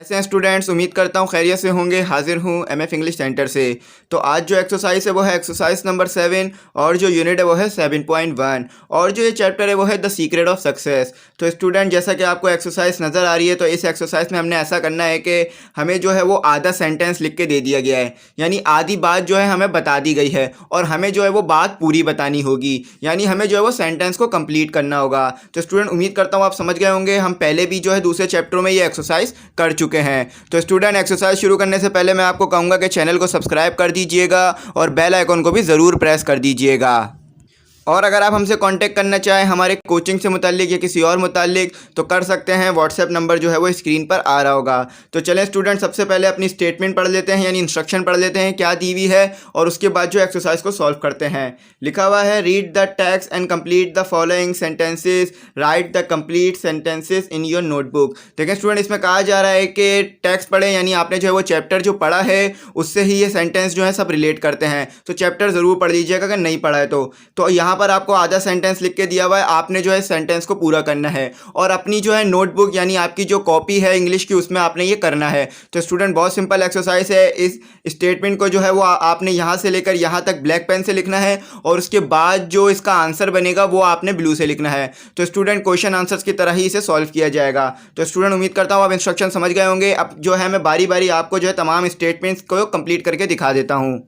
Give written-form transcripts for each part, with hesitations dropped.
ऐसे हैं स्टूडेंट्स, उम्मीद करता हूँ खैरियत से होंगे। हाजिर हूँ एमएफ इंग्लिश सेंटर से। तो आज जो एक्सरसाइज है वो है एक्सरसाइज नंबर 7 और जो यूनिट है वो है 7.1 और जो ये चैप्टर है वो है द सीक्रेट ऑफ सक्सेस। तो स्टूडेंट, जैसा कि आपको एक्सरसाइज नज़र आ रही है, तो इस एक्सरसाइज में हमने ऐसा करना है कि हमें जो है वो आधा सेंटेंस लिख के दे दिया गया है, यानी आधी बात जो है हमें बता दी गई है और हमें जो है वो बात पूरी बतानी होगी, यानी हमें जो है वो सेंटेंस को कंप्लीट करना होगा। तो स्टूडेंट, उम्मीद करता हूँ आप समझ गए होंगे। हम पहले भी जो है दूसरे चैप्टरों में ये एक्सरसाइज कर चुके हैं। तो स्टूडेंट, एक्सरसाइज शुरू करने से पहले मैं आपको कहूँगा कि चैनल को सब्सक्राइब कर दीजिएगा और बेल आइकन को भी ज़रूर प्रेस कर दीजिएगा। और अगर आप हमसे कांटेक्ट करना चाहें हमारे कोचिंग से मुताल्लिक या किसी और मुताल्लिक, तो कर सकते हैं। व्हाट्सएप नंबर जो है वो स्क्रीन पर आ रहा होगा। तो चलें स्टूडेंट, सबसे पहले अपनी स्टेटमेंट पढ़ लेते हैं, यानी इंस्ट्रक्शन पढ़ लेते हैं क्या दी हुई है, और उसके बाद जो एक्सरसाइज को सॉल्व करते हैं। लिखा हुआ है, read the text and complete the following sentences, right the complete sentences in your notebook. देखें स्टूडेंट, इसमें कहा जा रहा है कि टेक्स्ट पढ़ें, यानी आपने जो है वो चैप्टर जो पढ़ा है उससे ही ये सेंटेंस जो है सब रिलेट करते हैं। तो चैप्टर ज़रूर पढ़ लीजिएगा अगर नहीं पढ़ा है तो यहाँ पर आपको आधा सेंटेंस लिख के दिया हुआ है, आपने जो है सेंटेंस को पूरा करना है और अपनी जो है नोटबुक यानी आपकी जो कॉपी है इंग्लिश की उसमें आपने ये करना है। तो स्टूडेंट, बहुत सिंपल एक्सरसाइज है। इस स्टेटमेंट को जो है वो आपने यहाँ से लेकर यहाँ तक ब्लैक पेन से लिखना है और उसके बाद जो इसका आंसर बनेगा वो आपने ब्लू से लिखना है। तो स्टूडेंट, क्वेश्चन आंसर्स की तरह ही इसे सॉल्व किया जाएगा। तो स्टूडेंट, उम्मीद करता हूँ आप इंस्ट्रक्शन समझ गए होंगे। अब जो है मैं बारी बारी आपको जो है तमाम स्टेटमेंट्स को कंप्लीट करके दिखा देता हूँ।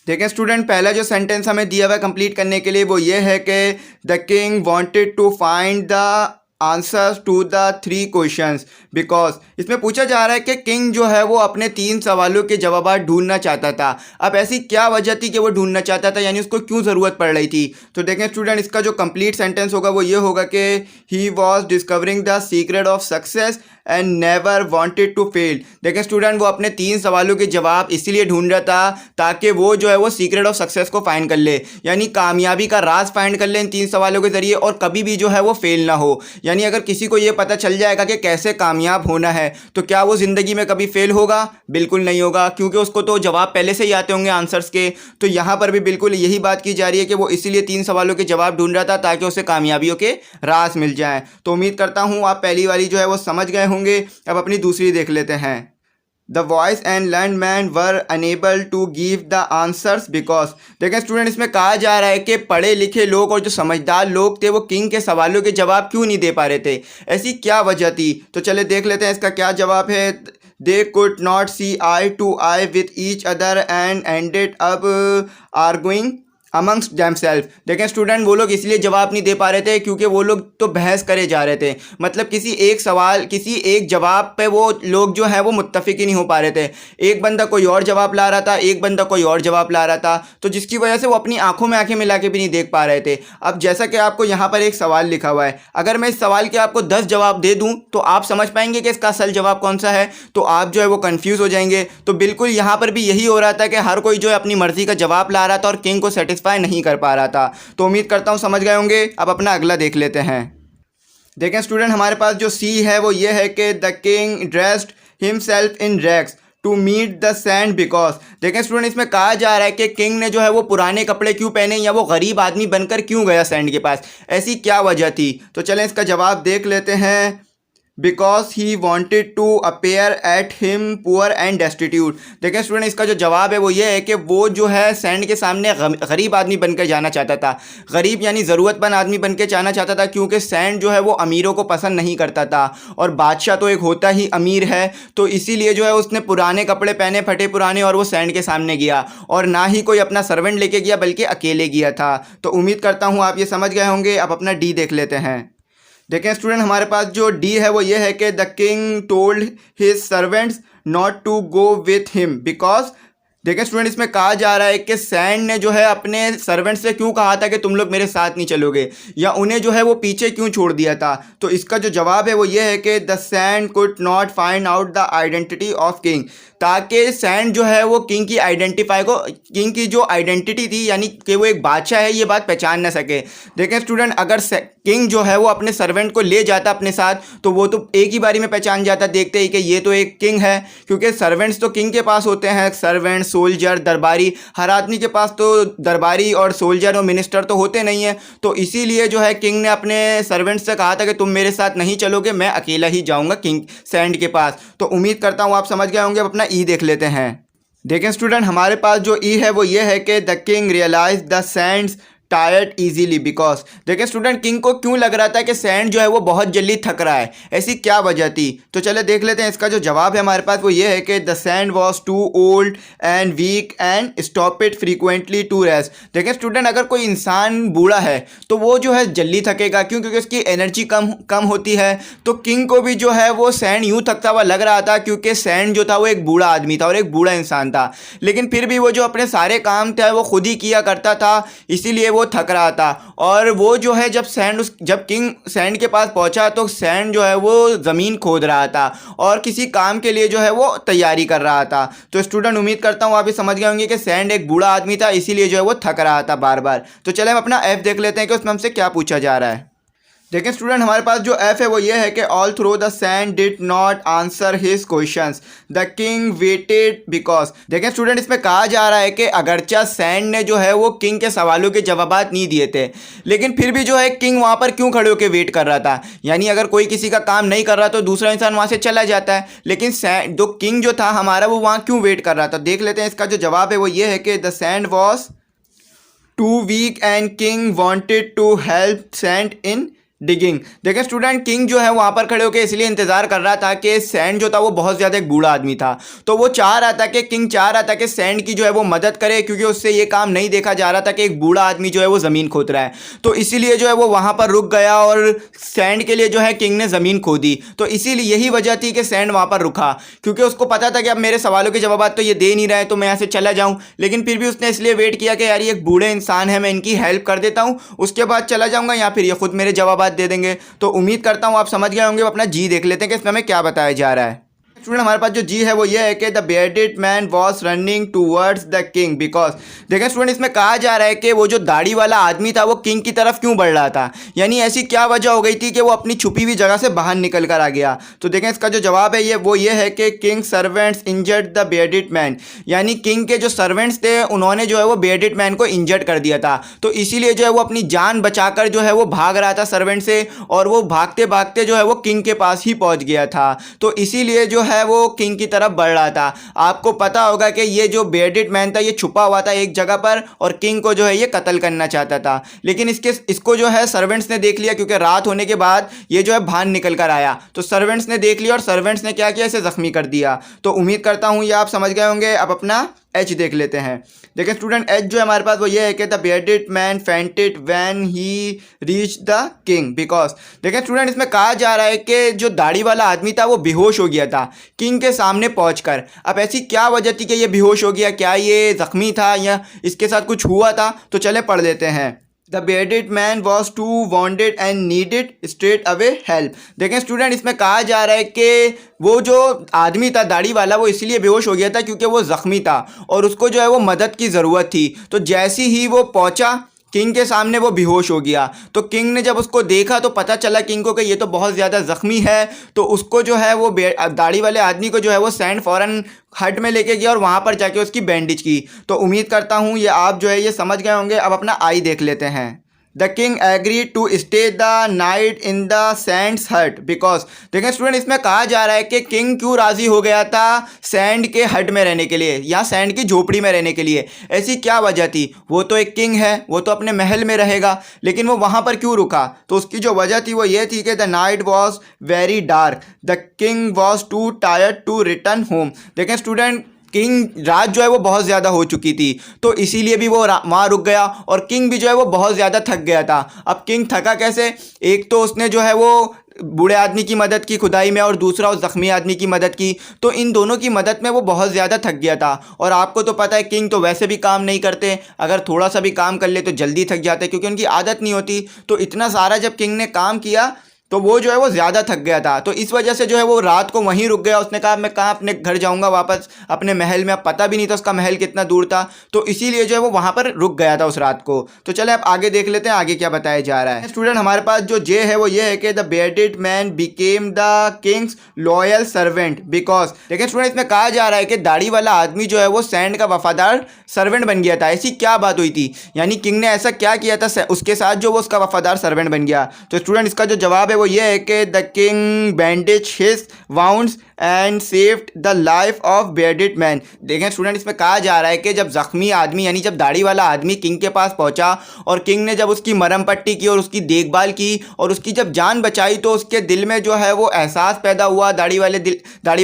देखें स्टूडेंट, पहला जो सेंटेंस हमें दिया हुआ है कंप्लीट करने के लिए वो ये है कि the king wanted to find the answers to the 3 questions because. इसमें पूछा जा रहा है कि किंग जो है वो अपने 3 सवालों के जवाब ढूंढना चाहता था। अब ऐसी क्या वजह थी कि वो ढूंढना चाहता था, यानी उसको क्यों ज़रूरत पड़ रही थी। तो देखें स्टूडेंट, इसका जो कंप्लीट सेंटेंस होगा वो ये होगा कि he was discovering the secret of success and never wanted to fail. देखें स्टूडेंट, वो अपने 3 सवालों के जवाब इसलिए ढूंढ रहा था ताकि वो जो है वो सीक्रेट ऑफ सक्सेस को फाइंड कर ले, यानी कामयाबी का राज फाइंड कर ले इन 3 सवालों के ज़रिए और कभी भी जो है वो फेल ना हो। यानी अगर किसी को ये पता चल जाएगा कि कैसे कामयाब होना है तो क्या वो ज़िंदगी में कभी फेल होगा? बिल्कुल नहीं होगा, क्योंकि उसको तो जवाब पहले से ही आते होंगे आंसर्स के। तो यहाँ पर भी बिल्कुल यही बात की जा रही है कि वो इसीलिए 3 सवालों के जवाब ढूंढ रहा था ताकि उसे कामयाबियों के राज मिल जाएं। तो उम्मीद करता हूँ आप पहली वाली जो है वो समझ गए होंगे। अब अपनी दूसरी देख लेते हैं। The wise and learned men were unable to give the answers because. देखें स्टूडेंट, इसमें कहा जा रहा है कि पढ़े लिखे लोग और जो समझदार लोग थे वो किंग के सवालों के जवाब क्यों नहीं दे पा रहे थे, ऐसी क्या वजह थी। तो चले देख लेते हैं इसका क्या जवाब है। They could not see eye to eye with each other and ended up arguing amongst themself. देखें स्टूडेंट, वो लोग इसलिए जवाब नहीं दे पा रहे थे क्योंकि वो लोग तो बहस करे जा रहे थे। मतलब किसी एक सवाल, किसी एक जवाब पे वो लोग जो है वो मुत्तफिक ही नहीं हो पा रहे थे। एक बंदा कोई और जवाब ला रहा था, एक बंदा कोई और जवाब ला रहा था, तो जिसकी वजह से वो अपनी आंखों में आंखें मिला के भी नहीं देख पा रहे थे। अब जैसा कि आपको यहाँ पर एक सवाल लिखा हुआ है, अगर मैं इस सवाल के आपको 10 जवाब दे दूँ तो आप समझ पाएंगे कि इसका असल जवाब कौन सा है, तो आप जो है वो कन्फ्यूज़ हो जाएंगे। तो बिल्कुल यहाँ पर भी यही हो रहा था कि हर कोई जो है अपनी मर्ज़ी का जवाब ला रहा था और किंग को सेटिस्फाई नहीं कर पा रहा था। तो उम्मीद करता हूं समझ गए होंगे। अब अपना अगला देख लेते हैं। देखें स्टूडेंट, हमारे पास जो सी है वो ये है कि the king dressed himself in rags to meet the saint because. देखें स्टूडेंट, इसमें कहा जा रहा है कि किंग ने जो है वो पुराने कपड़े क्यों पहने या वो गरीब आदमी बनकर क्यों गया सैंड के पास, ऐसी क्या वजह थी। तो चलें इसका जवाब देख लेते हैं। Because he wanted to appear at him poor and destitute. देखें स्टूडेंट, इसका जो जवाब है वो ये है कि वो जो है सैंड के सामने गरीब आदमी बनकर जाना चाहता था। गरीब यानी ज़रूरतमंद आदमी बनकर जाना चाहता था, क्योंकि सैंड जो है वो अमीरों को पसंद नहीं करता था और बादशाह तो एक होता ही अमीर है। तो इसीलिए जो है उसने पुराने कपड़े पहने, फटे पुराने, और वो सैंड के सामने गया और ना ही कोई अपना सर्वेंट लेके गया बल्कि अकेले गया था। तो उम्मीद करता हूँ आप ये समझ गए होंगे। अब अपना डी देख लेते हैं। देखें स्टूडेंट, हमारे पास जो डी है वो ये है कि the king told his servants not to go with him because. देखें स्टूडेंट, इसमें कहा जा रहा है कि सैंड ने जो है अपने सर्वेंट से क्यों कहा था कि तुम लोग मेरे साथ नहीं चलोगे, या उन्हें जो है वो पीछे क्यों छोड़ दिया था। तो इसका जो जवाब है वो ये है कि the sand could not find out the identity of king, ताकि सैंड जो है वो किंग की जो आइडेंटिटी थी, यानी कि वो एक बादशाह है, ये बात पहचान ना सके। देखें स्टूडेंट, अगर किंग जो है वो अपने सर्वेंट को ले जाता अपने साथ तो वो तो एक ही बारी में पहचान जाता देखते ही कि ये तो एक किंग है, क्योंकि सर्वेंट्स तो किंग के पास होते हैं, सर्वेंट्स सोल्जर, दरबारी। हर आदमी के पास तो दरबारी और सोल्जर और मिनिस्टर तो होते नहीं हैं, तो इसीलिए जो है किंग ने अपने सर्वेंट्स से कहा था कि तुम मेरे साथ नहीं चलोगे, मैं अकेला ही जाऊंगा किंग सैंड के पास। तो उम्मीद करता हूँ आप समझ गए होंगे। अब अपना ई देख लेते हैं। देखें स्टूडेंट, हमारे पास जो ई है वो ये है कि the king realise the sands tired easily because. देखें स्टूडेंट, किंग को क्यों लग रहा था कि सैंड जो है वो बहुत जल्दी थक रहा है, ऐसी क्या वजह थी? तो चले देख लेते हैं। इसका जो जवाब है हमारे पास वो ये है कि the sand was too old and weak and stop it frequently to rest. देखें स्टूडेंट, अगर कोई इंसान बूढ़ा है तो वो जो है जल्दी थकेगा, क्यों? क्योंकि उसकी एनर्जी कम होती है। तो किंग को भी जो है वो सैंड यूँ थकता हुआ लग रहा था, क्योंकि सैंड जो था वो एक बूढ़ा आदमी था और एक बूढ़ा इंसान था, लेकिन फिर भी वो जो अपने सारे काम थे वो खुद ही किया करता था, इसीलिए वो थक रहा था। और वो जो है जब किंग सैंड के पास पहुंचा तो सैंड जो है वो ज़मीन खोद रहा था और किसी काम के लिए जो है वो तैयारी कर रहा था। तो स्टूडेंट, उम्मीद करता हूँ आप भी समझ गए होंगे कि सैंड एक बूढ़ा आदमी था, इसीलिए जो है वो थक रहा था बार बार। तो चले हम अपना एफ देख लेते हैं कि उसमें हमसे क्या पूछा जा रहा है। देखें स्टूडेंट, हमारे पास जो एफ है वो ये है कि all through the sand did not answer his questions the king waited because. देखें स्टूडेंट, इसमें कहा जा रहा है कि अगरचा सैंड ने जो है वो किंग के सवालों के जवाब नहीं दिए थे, लेकिन फिर भी जो है किंग वहाँ पर क्यों खड़े होकर वेट कर रहा था? यानी अगर कोई किसी का काम नहीं कर रहा तो दूसरा इंसान वहाँ से चला जाता है, लेकिन सैंड जो किंग जो था हमारा वो वहाँ क्यों वेट कर रहा था? देख लेते हैं। इसका जो जवाब है वो ये है कि the sand was too weak and king wanted to help sand in digging. देखें स्टूडेंट, किंग जो है वहाँ पर खड़े होकर इसलिए इंतज़ार कर रहा था कि सैंड जो था वो बहुत ज़्यादा एक बूढ़ा आदमी था, तो वो किंग चाह रहा था कि सैंड की जो है वो मदद करे, क्योंकि उससे ये काम नहीं देखा जा रहा था कि एक बूढ़ा आदमी जो है वो ज़मीन खोद रहा है। तो इसीलिए जो है वो वहाँ पर रुक गया और सैंड के लिए जो है किंग ने ज़मीन खोदी। तो इसीलिए यही वजह थी कि सैंड वहाँ पर रुका, क्योंकि उसको पता था कि अब मेरे सवालों के जवाब तो ये दे नहीं रहे, तो मैं यहाँ से चला जाऊँ। लेकिन फिर भी उसने इसलिए वेट किया कि यार ये एक बूढ़े इंसान है, मैं इनकी हेल्प कर देता हूँ, उसके बाद चला जाऊँगा, या फिर ये खुद मेरे जवाब दे देंगे। तो उम्मीद करता हूं आप समझ गए होंगे। अपना जी देख लेते हैं कि इसमें हमें क्या बताया जा रहा है। स्टूडेंट, हमारे पास जो जी है वो ये है कि the bearded man was running towards the king because. देखें स्टूडेंट, इसमें कहा जा रहा है कि वो जो दाढ़ी वाला आदमी था वो किंग की तरफ क्यों बढ़ रहा था, यानी ऐसी क्या वजह हो गई थी कि वो अपनी छुपी हुई जगह से बाहर निकल कर आ गया। तो देखें इसका जो जवाब है वो ये है कि king servants injured the bearded man, यानी किंग के जो सर्वेंट्स थे उन्होंने जो है वो बेयर्डेड मैन को इंजर्ड कर दिया था, तो इसीलिए जो है वो अपनी जान बचाकर जो है वो भाग रहा था सर्वेंट से, और वो भागते भागते जो है वो किंग के पास ही पहुंच गया था। तो इसीलिए जो है वो किंग की तरफ बढ़ रहा था। आपको पता होगा कि ये जो बेयर्डेड मैन था ये छुपा हुआ था एक जगह पर और किंग को जो है ये कत्ल करना चाहता था, लेकिन इसको जो है सर्वेंट्स ने देख लिया, क्योंकि रात होने के बाद ये जो है बाहर निकल कर आया, तो सर्वेंट्स ने देख लिया और सर्वेंट्स ने क्या किया, इसे जख्मी कर दिया। तो उम्मीद करता हूँ ये आप समझ गए होंगे। अब अपना एच देख लेते हैं। देखिए स्टूडेंट, एच जो है हमारे पास वो ये है कि the bearded man fainted when he reach the king because. देखिए स्टूडेंट, इसमें कहा जा रहा है कि जो दाढ़ी वाला आदमी था वो बेहोश हो गया था किंग के सामने पहुंचकर। अब ऐसी क्या वजह थी कि ये बेहोश हो गया? क्या ये जख्मी था या इसके साथ कुछ हुआ था? तो चले पढ़ लेते हैं। The bearded man was too wounded and needed straight away help. देखें स्टूडेंट, इसमें कहा जा रहा है कि वो जो आदमी था दाढ़ी वाला वो इसलिए बेहोश हो गया था क्योंकि वो ज़ख्मी था और उसको जो है वो मदद की ज़रूरत थी। तो जैसे ही वो पहुंचा किंग के सामने वो बेहोश हो गया, तो किंग ने जब उसको देखा तो पता चला किंग को कि ये तो बहुत ज़्यादा ज़ख्मी है, तो उसको जो है वो दाढ़ी वाले आदमी को जो है वो सैंड फ़ौरन हट में लेके गया और वहाँ पर जाके उसकी बैंडेज की। तो उम्मीद करता हूँ ये आप जो है ये समझ गए होंगे। अब अपना आई देख लेते हैं। The king agree to stay the night in the sands hut because. देखें स्टूडेंट, इसमें कहा जा रहा है कि किंग क्यों राज़ी हो गया था सैंड के हट में रहने के लिए या सैंड की झोपड़ी में रहने के लिए? ऐसी क्या वजह थी? वो तो एक किंग है, वो तो अपने महल में रहेगा, लेकिन वो वहाँ पर क्यों रुका? तो उसकी जो वजह थी वो ये थी कि the night was very dark, the king was too tired to return home. देखें स्टूडेंट, किंग रात जो है वो बहुत ज़्यादा हो चुकी थी, तो इसीलिए भी वो वहाँ रुक गया और किंग भी जो है वो बहुत ज़्यादा थक गया था। अब किंग थका कैसे? एक तो उसने जो है वो बूढ़े आदमी की मदद की खुदाई में और दूसरा उस ज़ख्मी आदमी की मदद की, तो इन दोनों की मदद में वो बहुत ज़्यादा थक गया था। और आपको तो पता है किंग तो वैसे भी काम नहीं करते, अगर थोड़ा सा भी काम कर ले तो जल्दी थक जाते क्योंकि उनकी आदत नहीं होती। तो इतना सारा जब किंग ने काम किया तो वो जो है वो ज़्यादा थक गया था, तो इस वजह से जो है वो रात को वहीं रुक गया। उसने कहा मैं कहाँ अपने घर जाऊँगा वापस अपने महल में। अब पता भी नहीं था उसका महल कितना दूर था, तो इसीलिए जो है वो वहाँ पर रुक गया था उस रात को। तो चले अब आगे देख लेते हैं आगे क्या बताया जा रहा है। स्टूडेंट हमारे पास जो जे है वो ये है कि the bearded man became the king's loyal servant because. देखिए स्टूडेंट इसमें कहा जा रहा है कि दाढ़ी वाला आदमी जो है वो सैंड का वफादार सर्वेंट बन गया था। ऐसी क्या बात हुई थी, यानी किंग ने ऐसा क्या किया था उसके साथ जो वो उसका वफादार सर्वेंट बन गया। तो स्टूडेंट इसका जो जवाब है वो ये है कि the king bandage his wounds and saved the life of bearded man. देखें स्टूडेंट इसमें कहा जा रहा है कि जब जख्मी आदमी यानी जब दाढ़ी वाला आदमी किंग के पास पहुंचा और किंग ने जब उसकी मरहम पट्टी की और उसकी देखभाल की और उसकी जब जान बचाई, तो उसके दिल में जो है वो एहसास पैदा हुआ दाढ़ी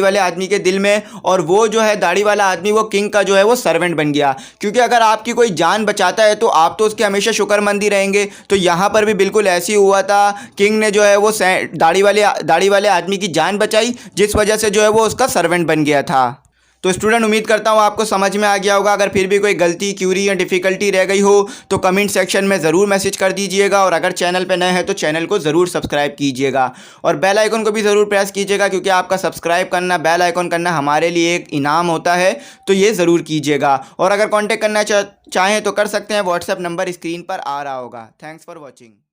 वाले आदमी के दिल में, और वो जो है दाढ़ी वाला आदमी वो किंग का जो है वो सर्वेंट बन गया। क्योंकि अगर आपकी कोई जान बचाता है तो आप तो उसके हमेशा शुक्रमंद ही रहेंगे। तो यहाँ पर भी बिल्कुल ऐसी हुआ था, किंग ने जो है वो दाढ़ी वाले आदमी की जान बचाई, जिस वजह से जो है वो उसका सर्वेंट बन गया था। तो स्टूडेंट उम्मीद करता हूँ आपको समझ में आ गया होगा। अगर फिर भी कोई गलती, क्यूरी या डिफ़िकल्टी रह गई हो तो कमेंट सेक्शन में ज़रूर मैसेज कर दीजिएगा, और अगर चैनल पे नए हैं तो चैनल को ज़रूर सब्सक्राइब कीजिएगा और बेल आइकन को भी ज़रूर प्रेस कीजिएगा, क्योंकि आपका सब्सक्राइब करना, बेल आइकन करना हमारे लिए एक इनाम होता है, तो ये ज़रूर कीजिएगा। और अगर कॉन्टैक्ट करना चाहें तो कर सकते हैं, व्हाट्सएप नंबर स्क्रीन पर आ रहा होगा। Thanks for watching.